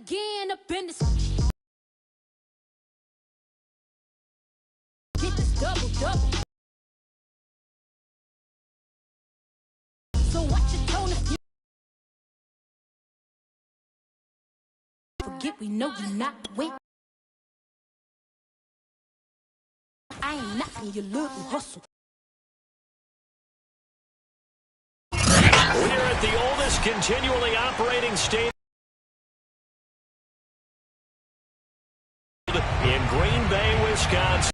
again up in this. Get this double. So watch your tone if you forget we know you're not with. I ain't knocking your little hustle. We're at the oldest continually operating stadium in Green Bay, Wisconsin.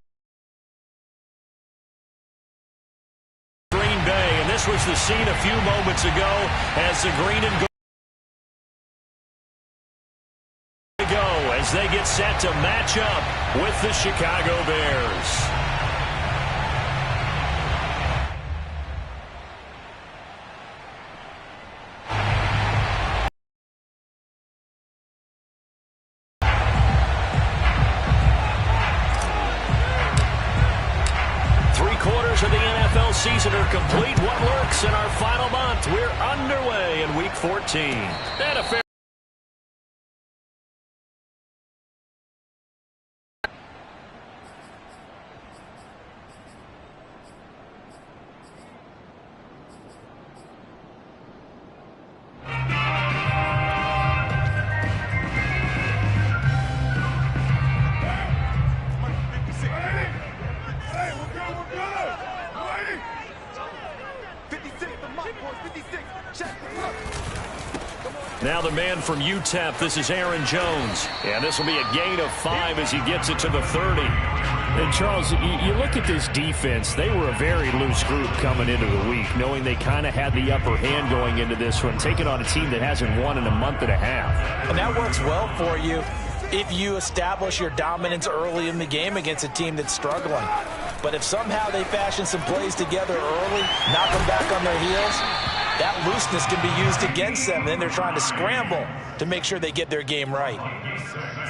Green Bay, and this was the scene a few moments ago as the green and gold go as they get set to match up with the Chicago Bears. Of the NFL season are complete. What works in our final month? We're underway in Week 14. And a fair Now the man from UTEP, this is Aaron Jones. And this will be a gain of 5 as he gets it to the 30. And Charles, you look at this defense, they were a very loose group coming into the week, knowing they kind of had the upper hand going into this one, taking on a team that hasn't won in a month and a half. And that works well for you if you establish your dominance early in the game against a team that's struggling. But if somehow they fashion some plays together early, knock them back on their heels, that looseness can be used against them. Then they're trying to scramble to make sure they get their game right.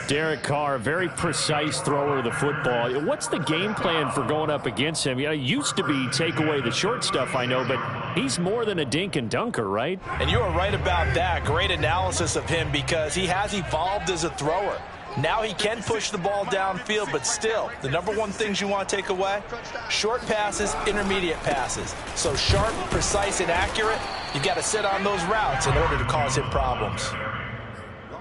Derek Carr, very precise thrower of the football. What's the game plan for going up against him? You know, it used to be take away the short stuff, I know, but he's more than a dink and dunker, right? And you are right about that. Great analysis of him because he has evolved as a thrower. Now he can push the ball downfield, but still, the number one things you want to take away, short passes, intermediate passes. So sharp, precise, and accurate, you've got to sit on those routes in order to cause him problems.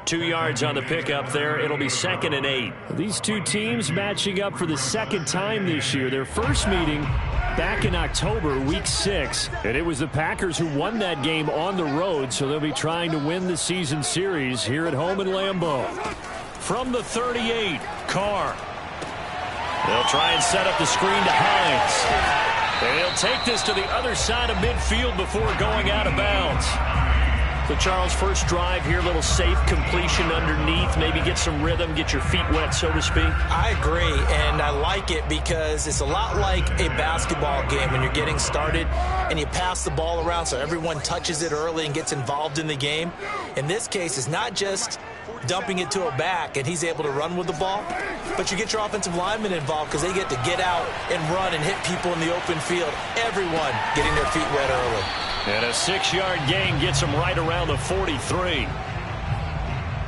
2 yards on the pickup there. It'll be 2nd and 8. These two teams matching up for the second time this year. Their first meeting back in October, Week 6. And it was the Packers who won that game on the road, so they'll be trying to win the season series here at home in Lambeau. From the 38, Carr. They'll try and set up the screen to Hines. And he'll take this to the other side of midfield before going out of bounds. So, Charles, first drive here, little safe completion underneath, maybe get some rhythm, get your feet wet, so to speak. I agree, and I like it because it's a lot like a basketball game when you're getting started and you pass the ball around so everyone touches it early and gets involved in the game. In this case, it's not just dumping it to a back and he's able to run with the ball, but you get your offensive linemen involved because they get to get out and run and hit people in the open field. Everyone getting their feet wet early. And a 6-yard gain gets him right around the 43.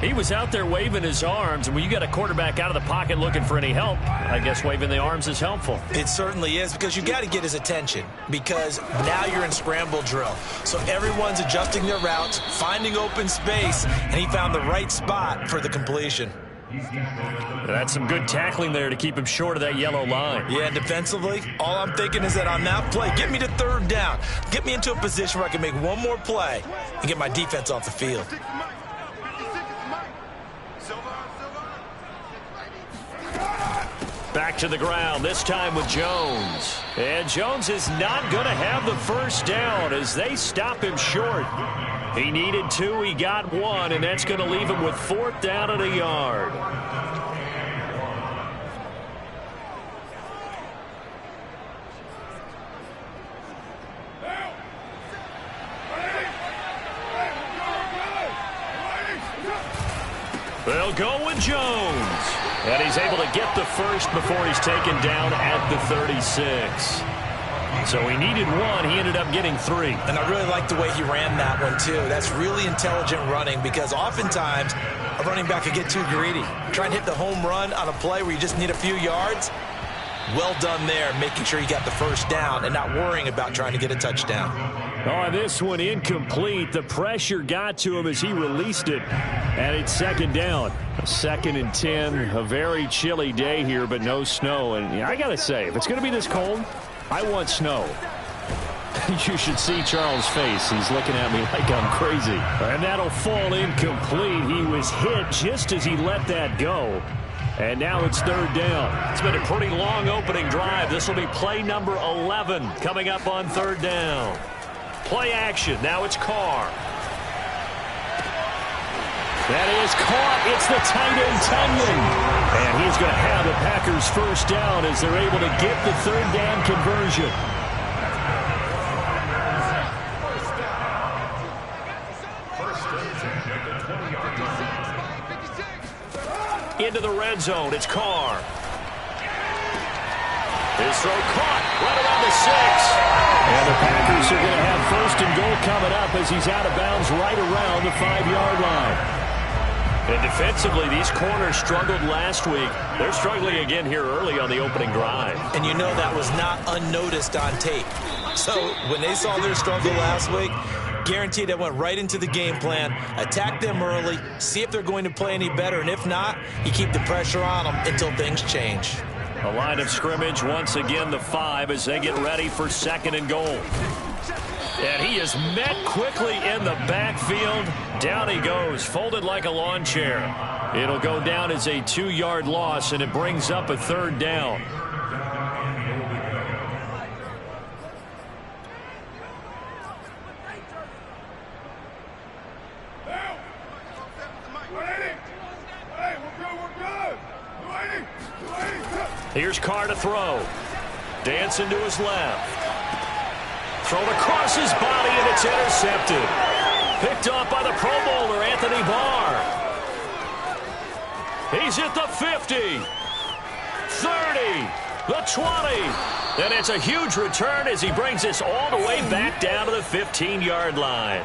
He was out there waving his arms, and when you got a quarterback out of the pocket looking for any help, I guess waving the arms is helpful. It certainly is, because you got to get his attention, because now you're in scramble drill. So everyone's adjusting their routes, finding open space, and he found the right spot for the completion. That's some good tackling there to keep him short of that yellow line. Yeah, defensively, all I'm thinking is that on that play, get me to 3rd down. Get me into a position where I can make one more play and get my defense off the field. Back to the ground, this time with Jones. And Jones is not going to have the first down as they stop him short. He needed 2, he got 1, and that's going to leave him with 4th down and a yard. They'll go with Jones. And he's able to get the first before he's taken down at the 36. So he needed 1. He ended up getting 3. And I really like the way he ran that one, too. That's really intelligent running because oftentimes a running back could get too greedy. Try and hit the home run on a play where you just need a few yards. Well done there, making sure you got the first down and not worrying about trying to get a touchdown. Oh, this one incomplete. The pressure got to him as he released it. And it's second down. 2nd and 10. A very chilly day here, but no snow. And I got to say, if it's going to be this cold, I want snow. You should see Charles' face. He's looking at me like I'm crazy. And that'll fall incomplete. He was hit just as he let that go. And now it's third down. It's been a pretty long opening drive. This will be play number 11 coming up on third down. Play action. Now it's Carr. That is caught. It's the tight end, Tunyon. And he's going to have the Packers first down as they're able to get the third down conversion. Into the red zone. It's Carr. His throw caught right around the 6. And the Packers are going to have first and goal coming up as he's out of bounds right around the 5-yard line. And defensively, these corners struggled last week. They're struggling again here early on the opening drive. And you know that was not unnoticed on tape. So when they saw their struggle last week, guaranteed it went right into the game plan. Attack them early, see if they're going to play any better, and if not, you keep the pressure on them until things change. A line of scrimmage once again, the 5 as they get ready for 2nd and goal. And he is met quickly in the backfield. Down he goes, folded like a lawn chair. It'll go down as a 2-yard loss, and it brings up a third down. Here's Carr to throw. Dancing to his left. Thrown across his body, and it's intercepted. Picked off by the Pro Bowler, Anthony Barr. He's at the 50. 30. The 20. And it's a huge return as he brings us all the way back down to the 15-yard line.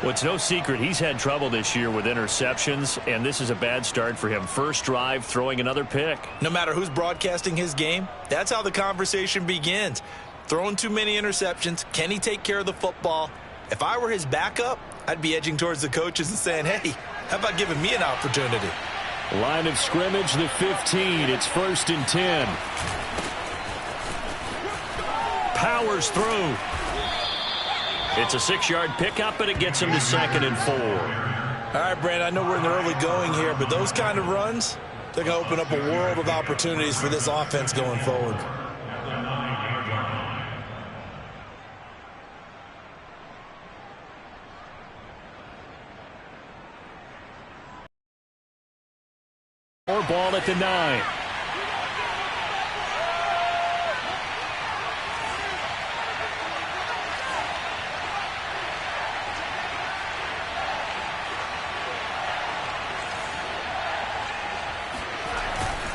Well, it's no secret he's had trouble this year with interceptions, and this is a bad start for him. First drive, throwing another pick. No matter who's broadcasting his game, that's how the conversation begins. Throwing too many interceptions. Can he take care of the football? If I were his backup, I'd be edging towards the coaches and saying, hey, how about giving me an opportunity? Line of scrimmage, the 15. It's 1st and 10. Powers through. It's a 6-yard pickup, and it gets him to 2nd and 4. All right, Brandon, I know we're in the early going here, but those kind of runs, they're going to open up a world of opportunities for this offense going forward. Or ball at the 9.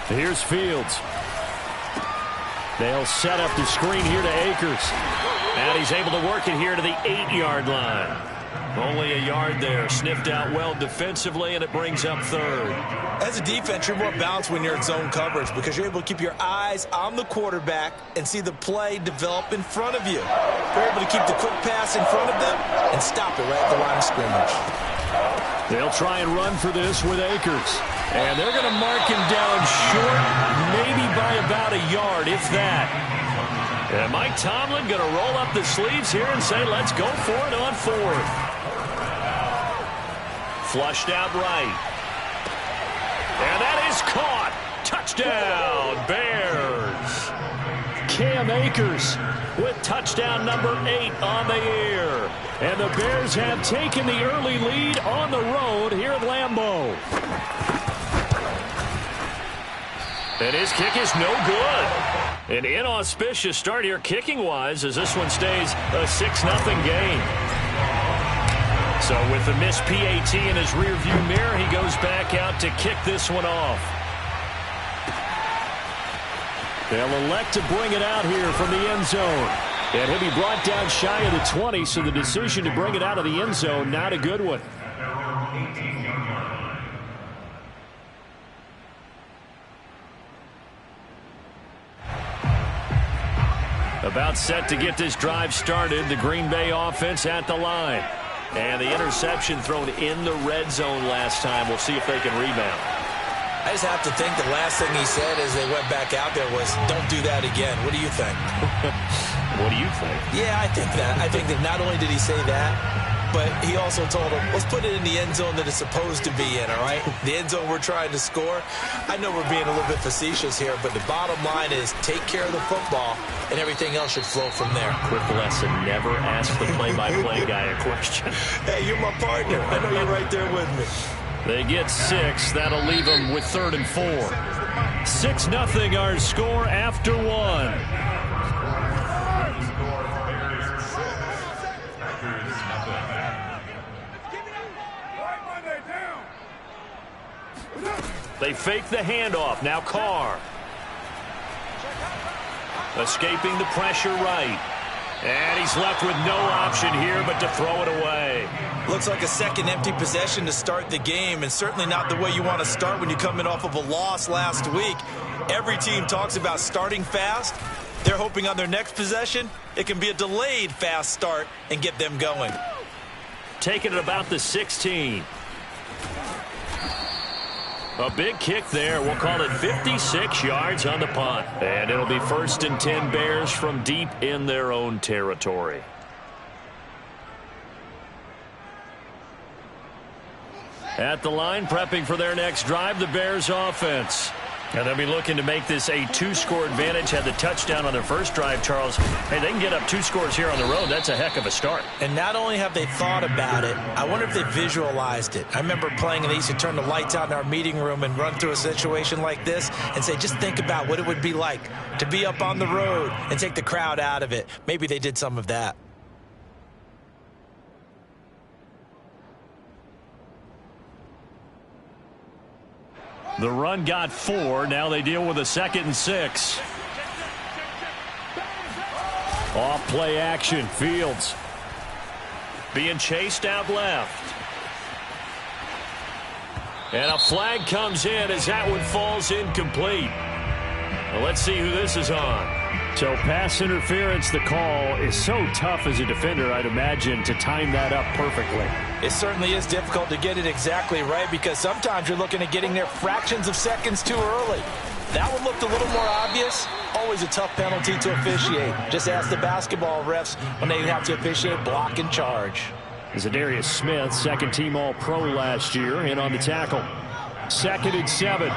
Here's Fields. They'll set up the screen here to Akers. And he's able to work it here to the 8-yard line. Only a yard there. Sniffed out well defensively, and it brings up third. As a defense, you're more balanced when you're in zone coverage because you're able to keep your eyes on the quarterback and see the play develop in front of you. You're able to keep the quick pass in front of them and stop it right at the line of scrimmage. They'll try and run for this with Akers. And they're going to mark him down short, maybe by about a yard, if that. And Mike Tomlin going to roll up the sleeves here and say, let's go for it on 4th. Flushed out right. And that is caught. Touchdown, Bears. Cam Akers with touchdown number 8 on the year. And the Bears have taken the early lead on the road here at Lambeau. And his kick is no good. An inauspicious start here kicking-wise as this one stays a 6-0 game. So with the missed PAT in his rearview mirror, he goes back out to kick this one off. They'll elect to bring it out here from the end zone. And he'll be brought down shy of the 20, so the decision to bring it out of the end zone, not a good one. About set to get this drive started. The Green Bay offense at the line. And the interception thrown in the red zone last time. We'll see if they can rebound. I just have to think the last thing he said as they went back out there was, don't do that again. What do you think? What do you think? Yeah, I think that. I think that not only did he say that, but he also told him, let's put it in the end zone that it's supposed to be in, all right? The end zone we're trying to score. I know we're being a little bit facetious here, but the bottom line is take care of the football, and everything else should flow from there. Quick lesson, never ask the play-by-play guy a question. Hey, you're my partner. I know you're right there with me. They get 6. That'll leave them with 3rd and 4. 6-0 our score after 1. They fake the handoff. Now Carr. Escaping the pressure right. And he's left with no option here but to throw it away. Looks like a second empty possession to start the game, and certainly not the way you want to start when you're coming off of a loss last week. Every team talks about starting fast. They're hoping on their next possession, it can be a delayed fast start and get them going. Taking it about the 16. A big kick there. We'll call it 56 yards on the punt. And it'll be 1st and 10 Bears from deep in their own territory. At the line, prepping for their next drive, the Bears offense. And they'll be looking to make this a 2-score advantage. Had the touchdown on their first drive, Charles. Hey, they can get up 2 scores here on the road. That's a heck of a start. And not only have they thought about it, I wonder if they visualized it. I remember playing, and they used to turn the lights out in our meeting room and run through a situation like this and say, just think about what it would be like to be up on the road and take the crowd out of it. Maybe they did some of that. The run got 4. Now they deal with a 2nd and 6. Off play action. Fields being chased out left. And a flag comes in as that one falls incomplete. Well, let's see who this is on. So pass interference, the call is so tough as a defender, I'd imagine, to time that up perfectly. It certainly is difficult to get it exactly right because sometimes you're looking at getting there fractions of seconds too early. That one looked a little more obvious. Always a tough penalty to officiate. Just ask the basketball refs when they have to officiate block and charge. Zadarius Smith, second-team All-Pro last year, in on the tackle. 2nd and 7.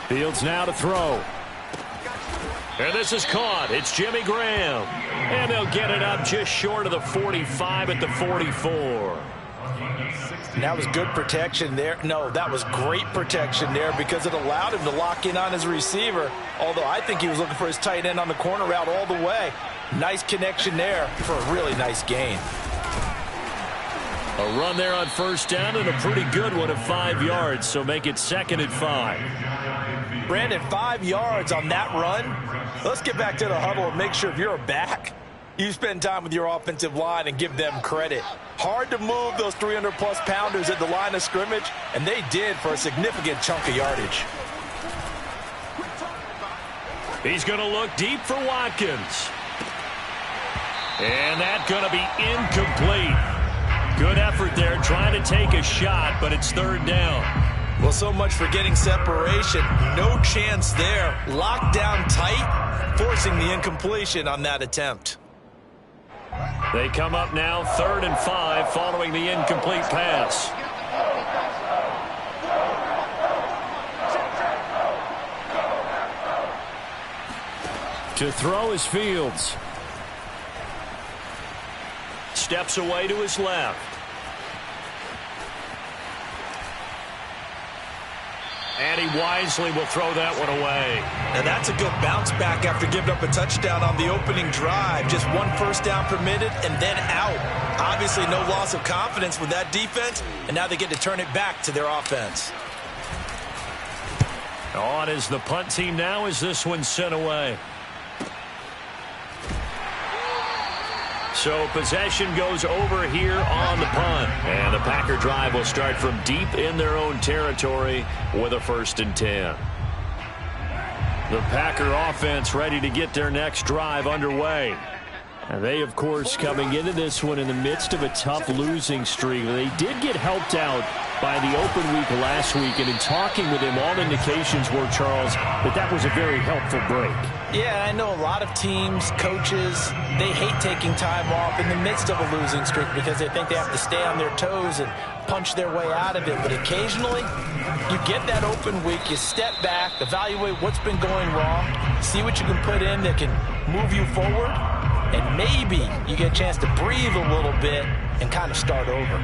Fields now to throw. And this is caught. It's Jimmy Graham. And they'll get it up just short of the 45 at the 44. And that was good protection there. No, that was great protection there because it allowed him to lock in on his receiver. Although I think he was looking for his tight end on the corner route all the way. Nice connection there for a really nice gain. A run there on 1st down and a pretty good one of 5 yards. So make it 2nd and 5. Brandon, 5 yards on that run. Let's get back to the huddle and make sure if you're a back, you spend time with your offensive line and give them credit. Hard to move those 300-plus pounders at the line of scrimmage, and they did for a significant chunk of yardage. He's going to look deep for Watkins. And that's going to be incomplete. Good effort there trying to take a shot, but it's 3rd down. Well, so much for getting separation. No chance there. Locked down tight, forcing the incompletion on that attempt. They come up now 3rd and 5 following the incomplete pass. To throw is Fields. Steps away to his left. And he wisely will throw that one away. Now that's a good bounce back after giving up a touchdown on the opening drive. Just 1 first down permitted and then out. Obviously no loss of confidence with that defense, and now they get to turn it back to their offense. On is the punt team now as this one's sent away. So possession goes over here on the punt. And the Packer drive will start from deep in their own territory with a 1st and 10. The Packer offense ready to get their next drive underway. And they, of course, coming into this one in the midst of a tough losing streak. They did get helped out by the open week last week, and in talking with him, all indications were, Charles, that was a very helpful break. Yeah, I know a lot of teams, coaches, they hate taking time off in the midst of a losing streak because they think they have to stay on their toes and punch their way out of it. But occasionally, you get that open week, you step back, evaluate what's been going wrong, see what you can put in that can move you forward, and maybe you get a chance to breathe a little bit and kind of start over.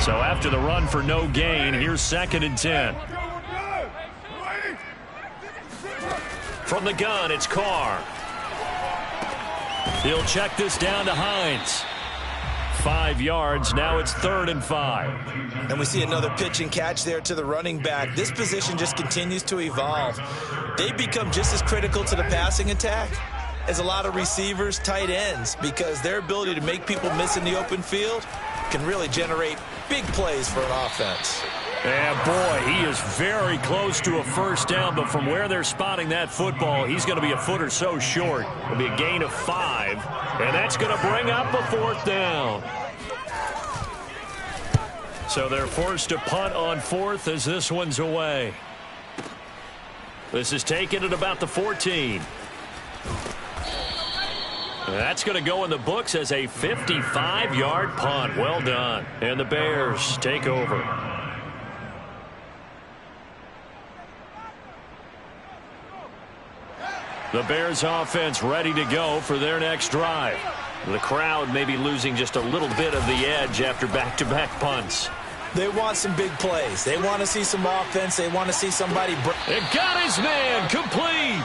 So after the run for no gain, here's 2nd and 10. From the gun, it's Carr. He'll check this down to Hines. 5 yards. Now it's 3rd and 5. And we see another pitch and catch there to the running back. This position just continues to evolve. They become just as critical to the passing attack as a lot of receivers, tight ends, because their ability to make people miss in the open field can really generate big plays for an offense. And boy, he is very close to a first down, but from where they're spotting that football, he's going to be a foot or so short. It'll be a gain of 5, and that's going to bring up a 4th down. So they're forced to punt on 4th as this one's away. This is taken at about the 14. That's going to go in the books as a 55-yard punt. Well done. And the Bears take over. The Bears offense ready to go for their next drive. The crowd may be losing just a little bit of the edge after back-to-back punts. They want some big plays. They want to see some offense. They want to see somebody. It got his man complete.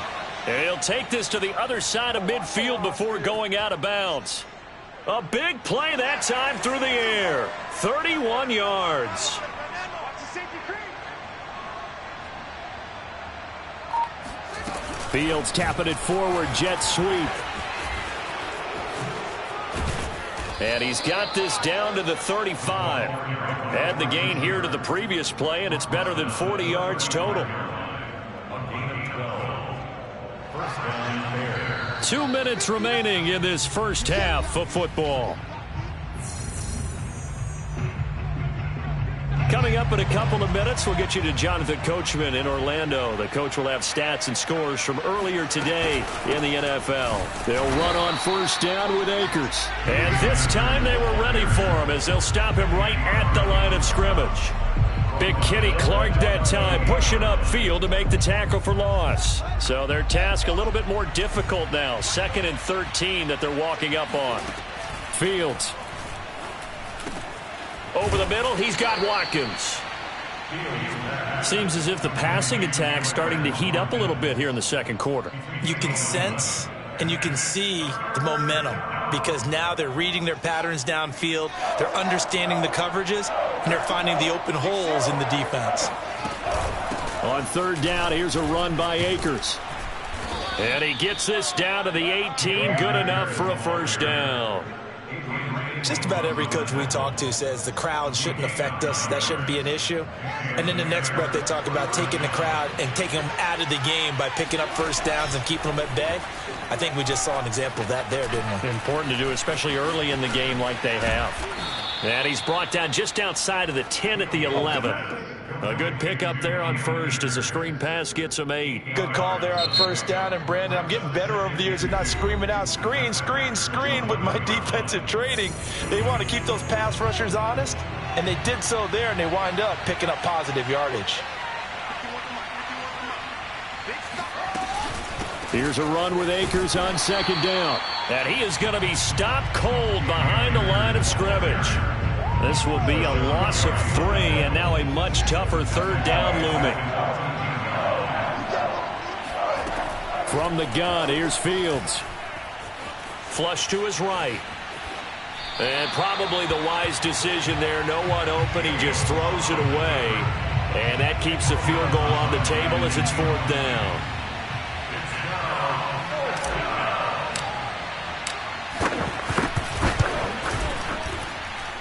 And he'll take this to the other side of midfield before going out of bounds. A big play that time through the air. 31 yards. Fields tapping it forward, jet sweep. And he's got this down to the 35. Add the gain here to the previous play, and it's better than 40 yards total. 2 minutes remaining in this first half of football. Coming up in a couple of minutes, we'll get you to Jonathan Coachman in Orlando. The coach will have stats and scores from earlier today in the NFL. They'll run on first down with Akers. And this time they were ready for him as they'll stop him right at the line of scrimmage. Big Kenny Clark that time pushing upfield to make the tackle for loss. So their task a little bit more difficult now. 2nd and 13 that they're walking up on. Fields. Over the middle, he's got Watkins. Seems as if the passing attack's starting to heat up a little bit here in the second quarter. You can sense and you can see the momentum because now they're reading their patterns downfield, they're understanding the coverages, and they're finding the open holes in the defense. On 3rd down, here's a run by Akers. And he gets this down to the 18, good enough for a first down. Just about every coach we talk to says the crowd shouldn't affect us. That shouldn't be an issue. And then the next breath they talk about taking the crowd and taking them out of the game by picking up first downs and keeping them at bay. I think we just saw an example of that there, didn't we? Important to do, especially early in the game like they have. And he's brought down just outside of the 10 at the 11. A good pickup there on first as a screen pass gets him 8. Good call there on first down. And, Brandon, I'm getting better over the years at not screaming out, screen, screen, screen with my defensive training. They want to keep those pass rushers honest, and they did so there, and they wind up picking up positive yardage. Here's a run with Akers on 2nd down. And he is going to be stopped cold behind the line of scrimmage. This will be a loss of 3, and now a much tougher 3rd down looming. From the gun, here's Fields. Flush to his right. And probably the wise decision there. No one open. He just throws it away. And that keeps the field goal on the table as it's 4th down.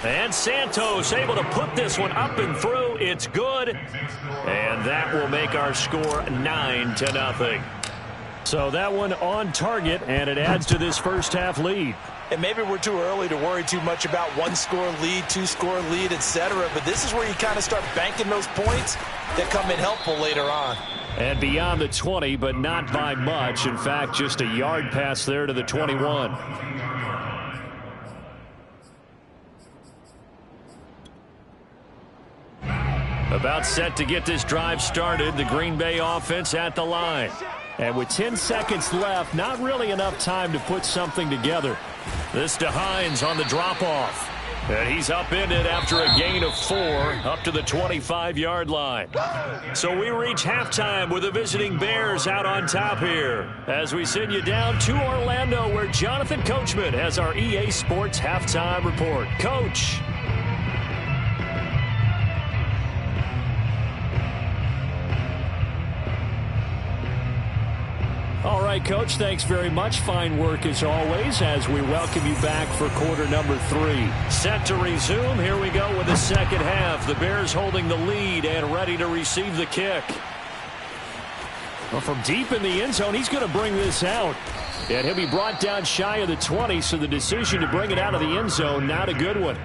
And Santos able to put this one up and through It's good. And that will make our score 9-0. So that one on target, and it adds to this first half lead. And maybe we're too early to worry too much about one-score lead, two-score lead, etc. But this is where you kind of start banking those points that come in helpful later on. And beyond the 20, but not by much. In fact, just a yard pass there to the 21. About set to get this drive started. The Green Bay offense at the line. And with 10 seconds left, not really enough time to put something together. This to Hines on the drop-off. And he's upended after a gain of 4 up to the 25-yard line. So we reach halftime with the visiting Bears out on top here as we send you down to Orlando where Jonathan Coachman has our EA Sports halftime report. Coach. All right, Coach, thanks very much. Fine work as always as we welcome you back for quarter number 3. Set to resume. Here we go with the second half. The Bears holding the lead and ready to receive the kick. Well, from deep in the end zone, he's going to bring this out. And he'll be brought down shy of the 20, so the decision to bring it out of the end zone, not a good one.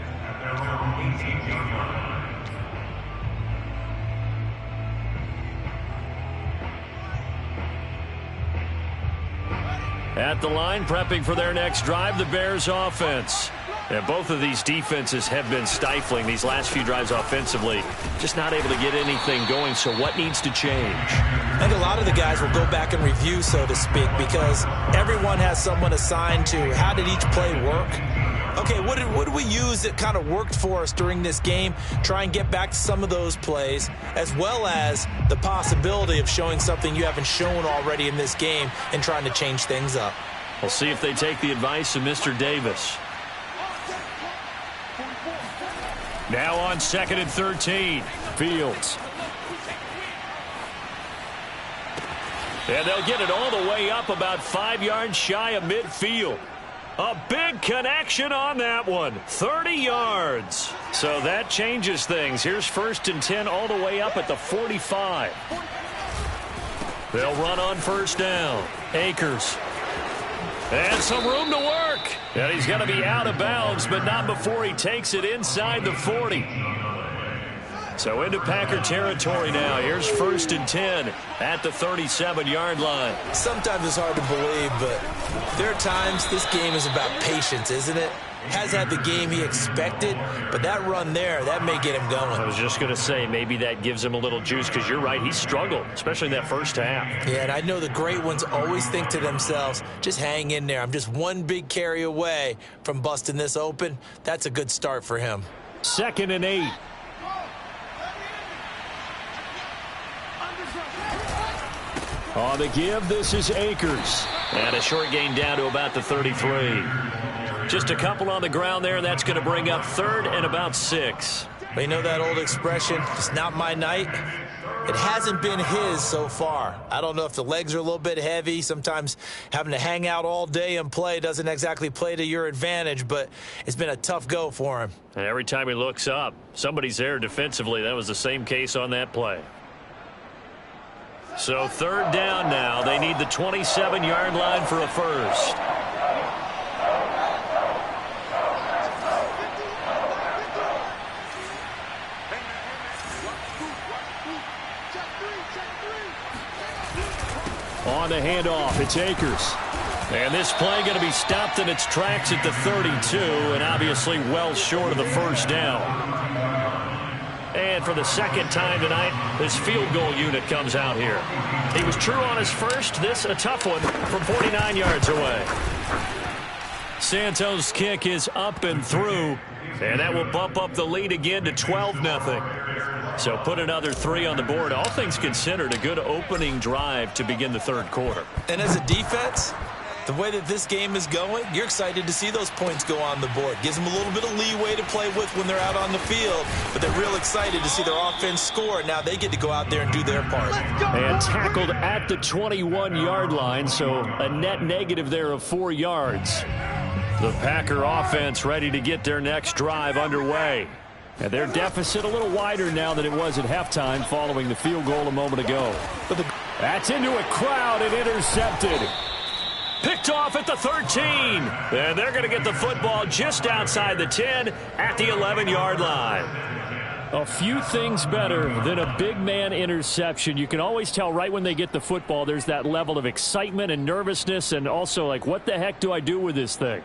At the line, prepping for their next drive, the Bears offense. And both of these defenses have been stifling these last few drives offensively. Just not able to get anything going, so what needs to change? I think a lot of the guys will go back and review, so to speak, because everyone has someone assigned to how did each play work. Okay, what did we use that kind of worked for us during this game? Try and get back to some of those plays, as well as the possibility of showing something you haven't shown already in this game and trying to change things up. We'll see if they take the advice of Mr. Davis. Now on 2nd and 13. Fields. And they'll get it all the way up about 5 yards shy of midfield. A big connection on that one. 30 yards. So that changes things. Here's 1st and 10 all the way up at the 45. They'll run on 1st down. Akers. And some room to work. And he's going to be out of bounds, but not before he takes it inside the 40. So into Packer territory now. Here's 1st and 10 at the 37-yard line. Sometimes it's hard to believe, but there are times this game is about patience, isn't it? Has had the game he expected, but that run there, that may get him going. I was just going to say, maybe that gives him a little juice, because you're right, he struggled, especially in that first half. Yeah, and I know the great ones always think to themselves, just hang in there. I'm just one big carry away from busting this open. That's a good start for him. 2nd and 8. On the give, this is Akers. And a short gain down to about the 33. Just a couple on the ground there, and that's going to bring up 3rd and about 6. But you know that old expression, it's not my night? It hasn't been his so far. I don't know if the legs are a little bit heavy. Sometimes having to hang out all day and play doesn't exactly play to your advantage, but it's been a tough go for him. And every time he looks up, somebody's there defensively. That was the same case on that play. So 3rd down now. They need the 27-yard line for a first. On the handoff, it's Akers. And this play going to be stopped in its tracks at the 32, and obviously well short of the 1st down. And for the 2nd time tonight, this field goal unit comes out here. He was true on his first. This a tough one from 49 yards away. Santos' kick is up and through, and that will bump up the lead again to 12-0. So put another 3 on the board. All things considered, a good opening drive to begin the 3rd quarter. And as a defense, the way that this game is going, you're excited to see those points go on the board. Gives them a little bit of leeway to play with when they're out on the field, but they're real excited to see their offense score. Now they get to go out there and do their part. And tackled at the 21-yard line, so a net negative there of 4 yards. The Packer offense ready to get their next drive underway. And their deficit a little wider now than it was at halftime following the field goal a moment ago. That's into a crowd and intercepted. Picked off at the 13. And they're going to get the football just outside the 10 at the 11-yard line. A few things better than a big man interception. You can always tell right when they get the football, there's that level of excitement and nervousness and also like, what the heck do I do with this thing?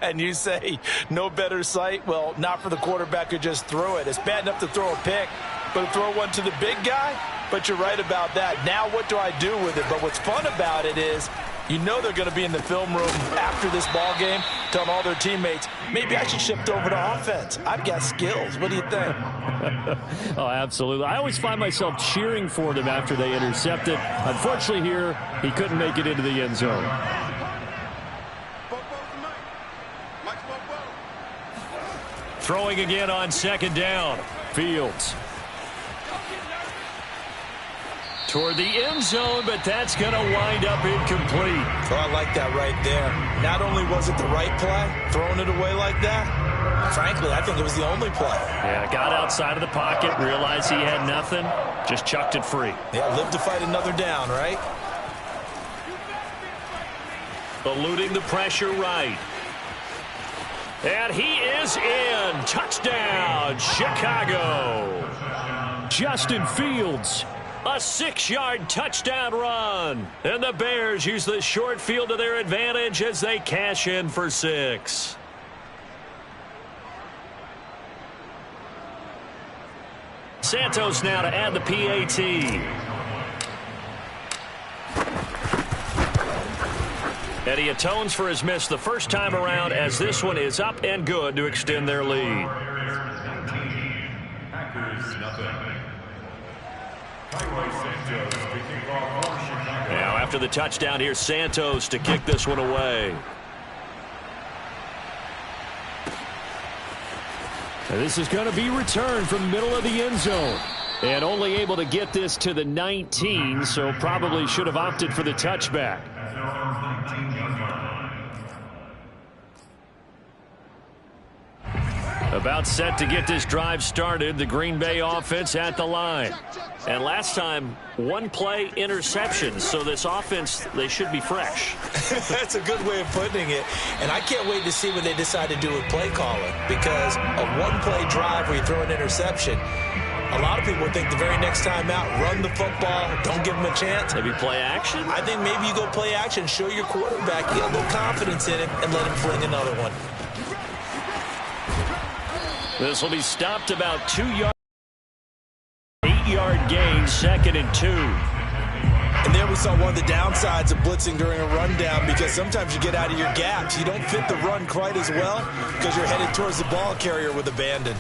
And you say no better sight? Well, not for the quarterback who just threw it. It's bad enough to throw a pick, but to throw one to the big guy? But you're right about that. Now what do I do with it? But what's fun about it is you know they're going to be in the film room after this ball game telling all their teammates, maybe I should shift over to offense. I've got skills. What do you think? Oh, absolutely. I always find myself cheering for them after they intercept it. Unfortunately here, he couldn't make it into the end zone. Throwing again on second down. Fields. Toward the end zone, but that's going to wind up incomplete. Oh, I like that right there. Not only was it the right play, throwing it away like that, frankly, I think it was the only play. Yeah, got outside of the pocket, realized he had nothing, just chucked it free. Yeah, live to fight another down, right? Eluding the pressure right. And he is in. Touchdown, Chicago. Justin Fields. A 6-yard touchdown run. And the Bears use the short field to their advantage as they cash in for 6. Santos now to add the PAT. And he atones for his miss the first time around as this one is up and good to extend their lead. Now after the touchdown, here's Santos to kick this one away. And this is going to be returned from the middle of the end zone. And only able to get this to the 19, so probably should have opted for the touchback. About set to get this drive started, the Green Bay offense at the line. And last time, one play interception, so this offense, they should be fresh. That's a good way of putting it. And I can't wait to see what they decide to do with play calling, because a one-play drive where you throw an interception, a lot of people would think the very next time out, run the football, don't give them a chance. Maybe play action? I think maybe you go play action, show your quarterback, get a little confidence in him, and let him fling another one. This will be stopped about 2 yards. 8-yard gain, 2nd and 2. And there we saw one of the downsides of blitzing during a rundown, because sometimes you get out of your gaps. You don't fit the run quite as well because you're headed towards the ball carrier with abandon.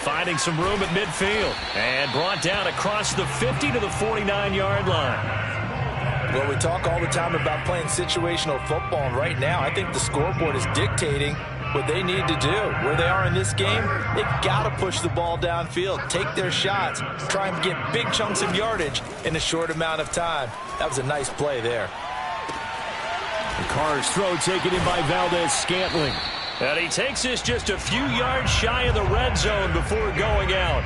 Finding some room at midfield and brought down across the 50 to the 49-yard line. Well, we talk all the time about playing situational football, and right now I think the scoreboard is dictating what they need to do. Where they are in this game, they've got to push the ball downfield, take their shots, try and get big chunks of yardage in a short amount of time. That was a nice play there. The Carr's throw taken in by Valdez-Scantling. And he takes this just a few yards shy of the red zone before going out.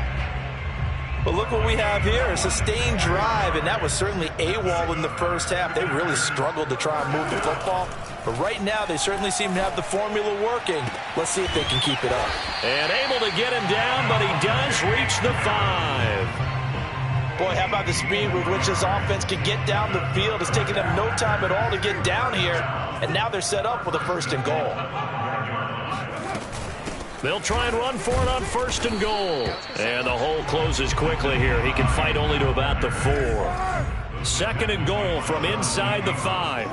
But look what we have here, a sustained drive, and that was certainly AWOL in the first half. They really struggled to try and move the football. But right now, they certainly seem to have the formula working. Let's see if they can keep it up. And able to get him down, but he does reach the 5. Boy, how about the speed with which this offense can get down the field? It's taken them no time at all to get down here, and now they're set up with a 1st and goal. They'll try and run for it on 1st and goal. And the hole closes quickly here. He can fight only to about the 4. 2nd and goal from inside the 5.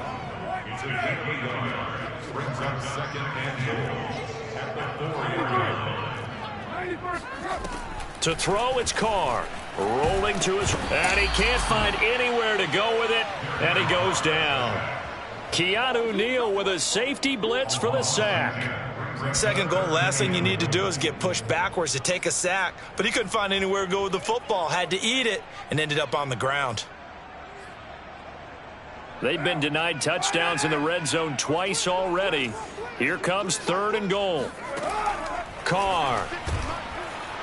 To throw, it's Carr. Rolling to his... And he can't find anywhere to go with it. And he goes down. Keanu Neal with a safety blitz for the sack. 2nd goal, last thing you need to do is get pushed backwards to take a sack. But he couldn't find anywhere to go with the football, had to eat it, and ended up on the ground. They've been denied touchdowns in the red zone twice already. Here comes 3rd and goal. Carr.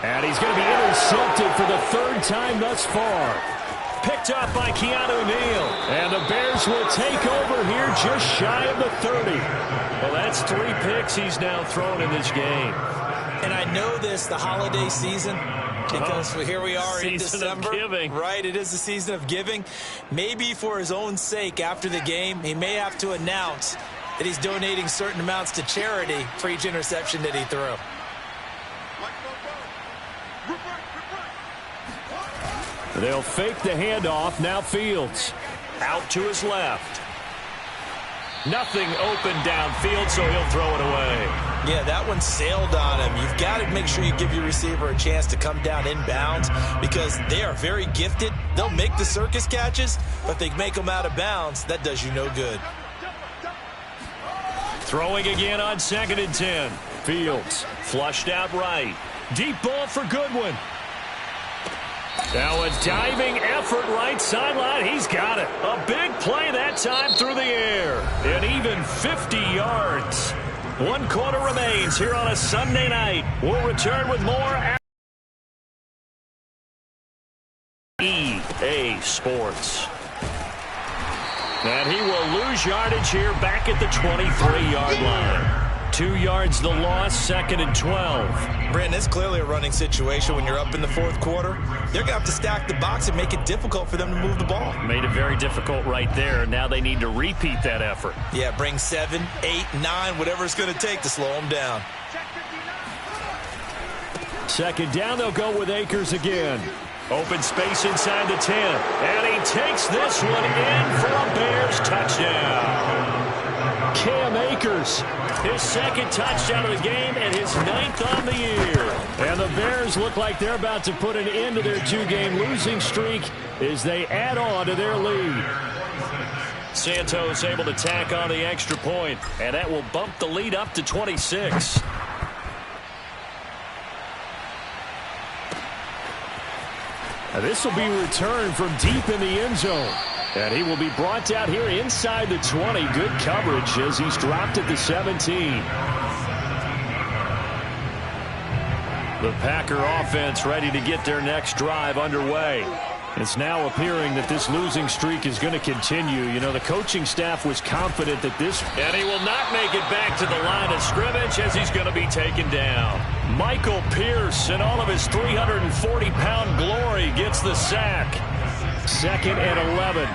And he's going to be intercepted for the 3rd time thus far. Picked up by Keanu Neal. And the Bears will take over here just shy of the 30. Well, that's 3 picks he's now thrown in this game. And I know this, the holiday season, because here we are in December. Season of giving. Right, it is the season of giving. Maybe for his own sake after the game, he may have to announce that he's donating certain amounts to charity for each interception that he threw. They'll fake the handoff. Now Fields out to his left. Nothing open downfield, so he'll throw it away. Yeah, that one sailed on him. You've got to make sure you give your receiver a chance to come down inbounds because they are very gifted. They'll make the circus catches, but if they make them out of bounds, that does you no good. Throwing again on 2nd and 10. Fields flushed out right. Deep ball for Goodwin. Now a diving effort right sideline. He's got it. A big play that time through the air. And even 50 yards. 1 quarter remains here on a Sunday night. We'll return with more EA Sports. And he will lose yardage here back at the 23-yard line. 2 yards the loss, 2nd and 12. Brandon, it's clearly a running situation when you're up in the 4th quarter. They're going to have to stack the box and make it difficult for them to move the ball. Made it very difficult right there. Now they need to repeat that effort. Yeah, bring 7, 8, 9, whatever it's going to take to slow them down. 2nd down, they'll go with Akers again. Open space inside the 10. And he takes this one in for a Bears touchdown. Cam Akers, his 2nd touchdown of the game and his 9th on the year. And the Bears look like they're about to put an end to their 2-game losing streak as they add on to their lead. Santos able to tack on the extra point, and that will bump the lead up to 26. Now this will be returned from deep in the end zone. And he will be brought out here inside the 20. Good coverage as he's dropped at the 17. The Packer offense ready to get their next drive underway. It's now appearing that this losing streak is going to continue. You know, the coaching staff was confident that this... And he will not make it back to the line of scrimmage as he's going to be taken down. Michael Pierce, in all of his 340-pound glory, gets the sack. 2nd and 11.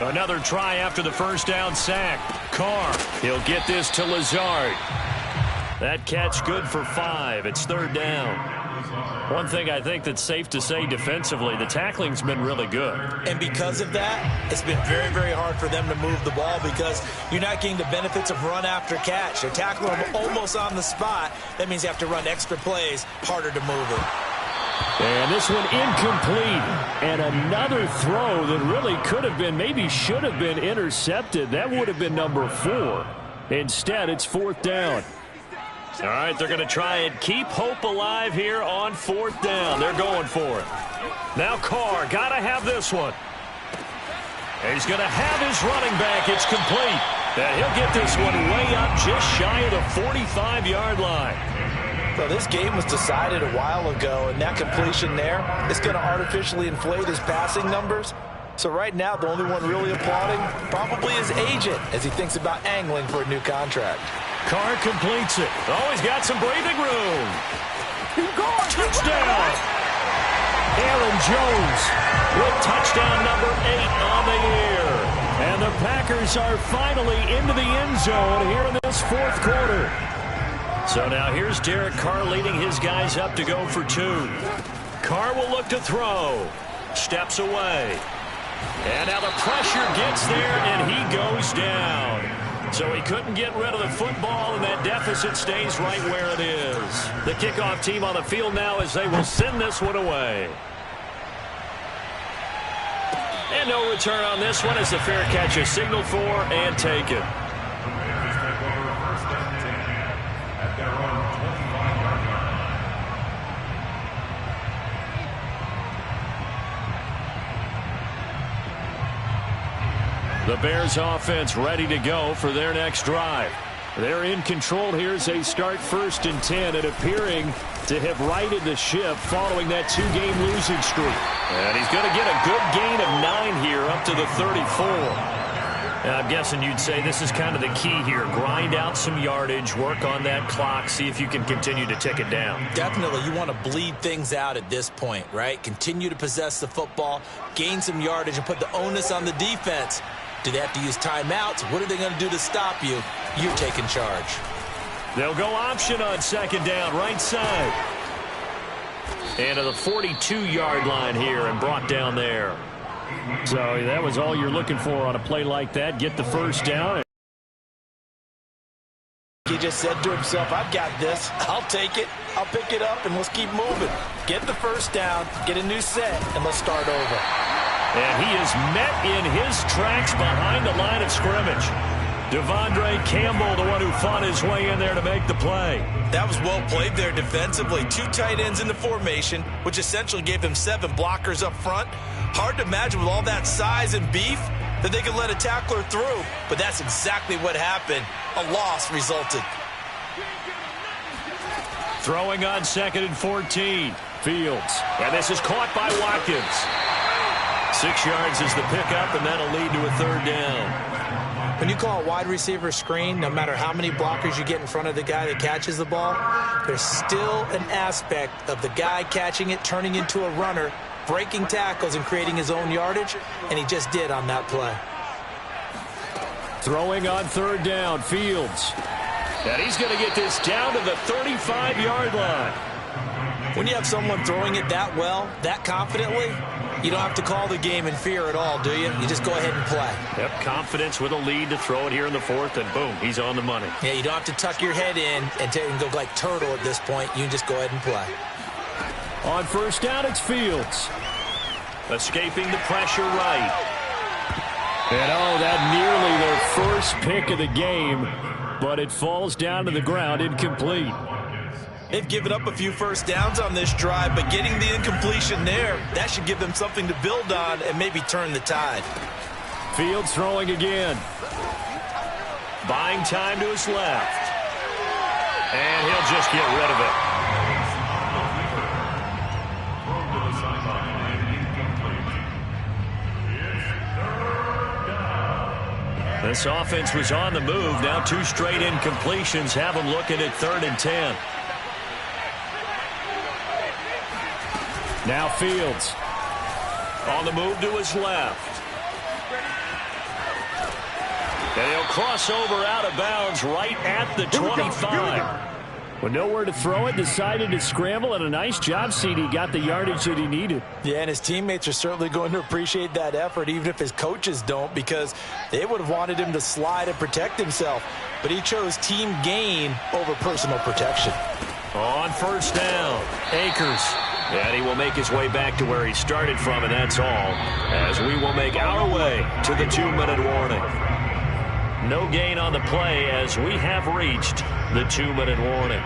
Another try after the 1st down sack. Carr, he'll get this to Lazard. That catch good for 5. It's 3rd down. One thing I think that's safe to say defensively, the tackling's been really good. And because of that, it's been very, very hard for them to move the ball because you're not getting the benefits of run after catch. They're tackling them almost on the spot. That means you have to run extra plays, harder to move it. And this one incomplete. And another throw that really could have been, maybe should have been intercepted. That would have been number 4. Instead, it's 4th down. All right, they're going to try and keep hope alive here on 4th down. They're going for it. Now Carr, got to have this one. He's going to have his running back. It's complete. And he'll get this one way up just shy of the 45-yard line. So this game was decided a while ago, and that completion there is going to artificially inflate his passing numbers. So right now, the only one really applauding probably his agent as he thinks about angling for a new contract. Carr completes it. Oh, he's got some breathing room. Touchdown! Aaron Jones with touchdown number 8 on the year. And the Packers are finally into the end zone here in this 4th quarter. So now here's Derek Carr leading his guys up to go for 2. Carr will look to throw. Steps away. And now the pressure gets there, and he goes down. So he couldn't get rid of the football, and that deficit stays right where it is. The kickoff team on the field now as they will send this one away. And no return on this one as the fair catch is signaled for and taken. The Bears offense ready to go for their next drive. They're in control here as they start 1st and 10 and appearing to have righted the ship following that 2-game losing streak. And he's going to get a good gain of 9 here up to the 34. And I'm guessing you'd say this is kind of the key here. Grind out some yardage, work on that clock, see if you can continue to tick it down. Definitely. You want to bleed things out at this point, right? Continue to possess the football, gain some yardage, and put the onus on the defense. Do they have to use timeouts? What are they going to do to stop you? You're taking charge. They'll go option on 2nd down, right side. And to the 42-yard line here and brought down there. So that was all you're looking for on a play like that. Get the 1st down. He just said to himself, I've got this. I'll take it. I'll pick it up, and let's keep moving. Get the 1st down, get a new set, and let's start over. And he is met in his tracks behind the line of scrimmage. Devondre Campbell, the one who fought his way in there to make the play. That was well played there defensively. 2 tight ends in the formation, which essentially gave them 7 blockers up front. Hard to imagine with all that size and beef that they could let a tackler through, but that's exactly what happened. A loss resulted. Throwing on 2nd and 14. Fields. And this is caught by Watkins. 6 yards is the pickup, and that'll lead to a 3rd down. When you call a wide receiver screen, no matter how many blockers you get in front of the guy that catches the ball, there's still an aspect of the guy catching it, turning into a runner, breaking tackles and creating his own yardage, and he just did on that play. Throwing on 3rd down, Fields. And he's going to get this down to the 35-yard line. When you have someone throwing it that well, that confidently, you don't have to call the game in fear at all, do you? You just go ahead and play. Yep, confidence with a lead to throw it here in the 4th, and boom, he's on the money. Yeah, you don't have to tuck your head in and go like turtle at this point. You can just go ahead and play. On 1st down, it's Fields. Escaping the pressure right. And that nearly their 1st pick of the game, but it falls down to the ground incomplete. They've given up a few 1st downs on this drive, but getting the incompletion there, that should give them something to build on and maybe turn the tide. Fields throwing again. Buying time to his left. And he'll just get rid of it. This offense was on the move. Now 2 straight incompletions have them looking at 3rd and 10. Now Fields on the move to his left. And he'll cross over out of bounds right at the 25. With nowhere to throw it, decided to scramble, and a nice job, CD. Got the yardage that he needed. Yeah, and his teammates are certainly going to appreciate that effort, even if his coaches don't, because they would have wanted him to slide and protect himself. But he chose team gain over personal protection. On 1st down, Akers. And he will make his way back to where he started from, and that's all, as we will make our way to the 2-minute warning. No gain on the play as we have reached the 2-minute warning.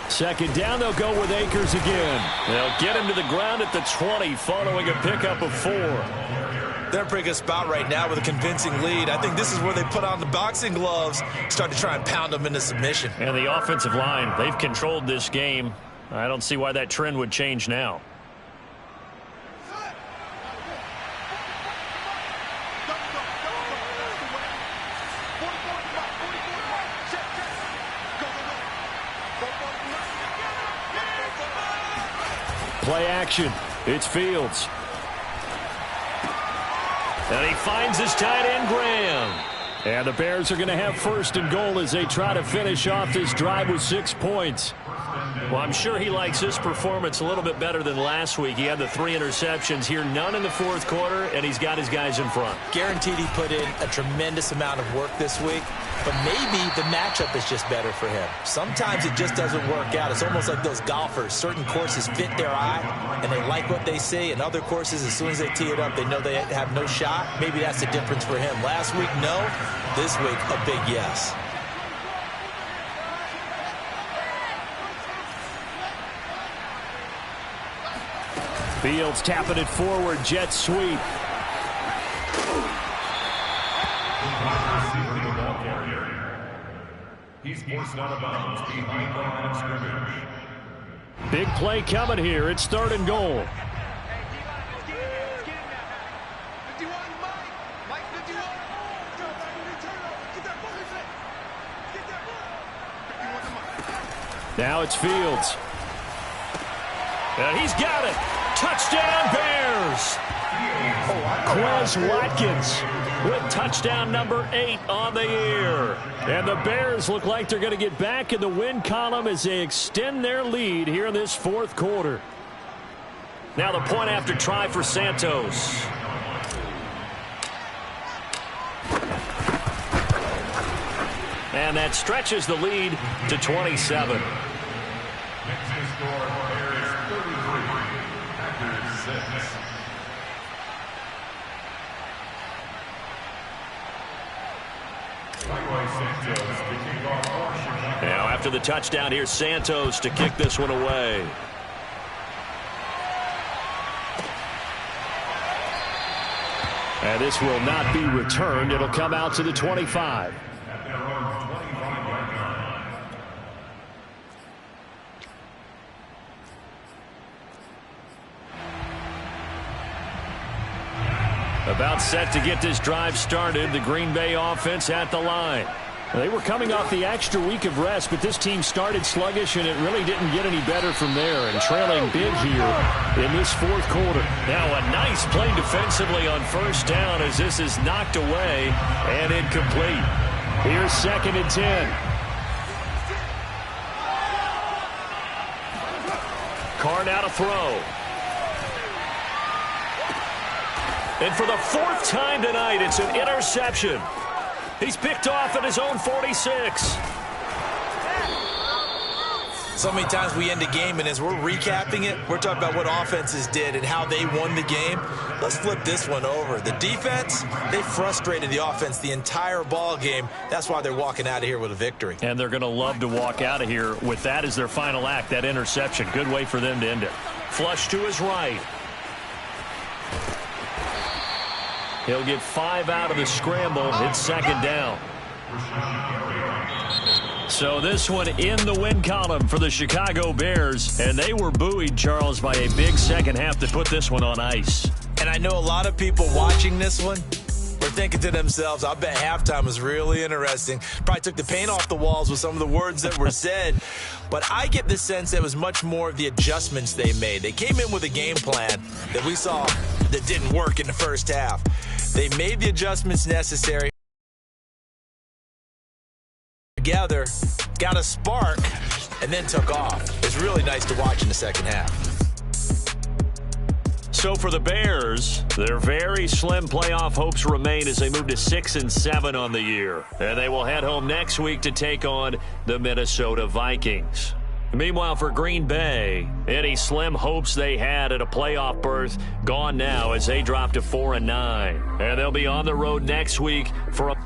Second down, they'll go with Akers again. They'll get him to the ground at the 20 following a pickup of 4. They're in a pretty good spot right now with a convincing lead. I think this is where they put on the boxing gloves, start to try and pound them into submission. And the offensive line, they've controlled this game. I don't see why that trend would change now. Play action. It's Fields. And he finds his tight end, Graham. And the Bears are going to have 1st and goal as they try to finish off this drive with 6 points. Well, I'm sure he likes this performance a little bit better than last week. He had the 3 interceptions here, none in the 4th quarter, and he's got his guys in front. Guaranteed he put in a tremendous amount of work this week. but maybe the matchup is just better for him. Sometimes it just doesn't work out. It's almost like those golfers. Certain courses fit their eye, and they like what they see. And other courses, as soon as they tee it up, they know they have no shot. Maybe that's the difference for him. Last week, no. This week, a big yes. Fields tapping it forward, jet sweep. He's forced out of bounds behind the line of scrimmage. Big play coming here. It's 3rd and goal. Now it's Fields. And he's got it. Touchdown, Bears. Quez Watkins with touchdown number 8 on the year. And the Bears look like they're going to get back in the win column as they extend their lead here in this 4th quarter. Now the point after try for Santos. And that stretches the lead to 27. Now after the touchdown, here's Santos to kick this one away. And this will not be returned. It'll come out to the 25. About set to get this drive started. The Green Bay offense at the line. They were coming off the extra week of rest, but this team started sluggish, and it really didn't get any better from there. And trailing big here in this 4th quarter. Now a nice play defensively on 1st down as this is knocked away and incomplete. Here's 2nd and 10. Carr now to throw. And for the 4th time tonight, it's an interception. He's picked off at his own 46. So many times we end a game, and as we're recapping it, we're talking about what offenses did and how they won the game. Let's flip this one over. The defense, they frustrated the offense the entire ball game. That's why they're walking out of here with a victory. And they're going to love to walk out of here with that as their final act, that interception. Good way for them to end it. Flush to his right. He'll get 5 out of the scramble. It's 2nd down. So this one in the win column for the Chicago Bears. And they were buoyed, Charles, by a big second half that put this one on ice. And I know a lot of people watching this one were thinking to themselves, I bet halftime was really interesting. Probably took the paint off the walls with some of the words that were said. But I get the sense that was much more of the adjustments they made. They came in with a game plan that we saw that didn't work in the first half. They made the adjustments necessary. Together, got a spark, and then took off. It's really nice to watch in the second half. So for the Bears, their very slim playoff hopes remain as they move to 6-7 on the year. And they will head home next week to take on the Minnesota Vikings. Meanwhile, for Green Bay, any slim hopes they had at a playoff berth gone now as they drop to 4-9. And they'll be on the road next week for a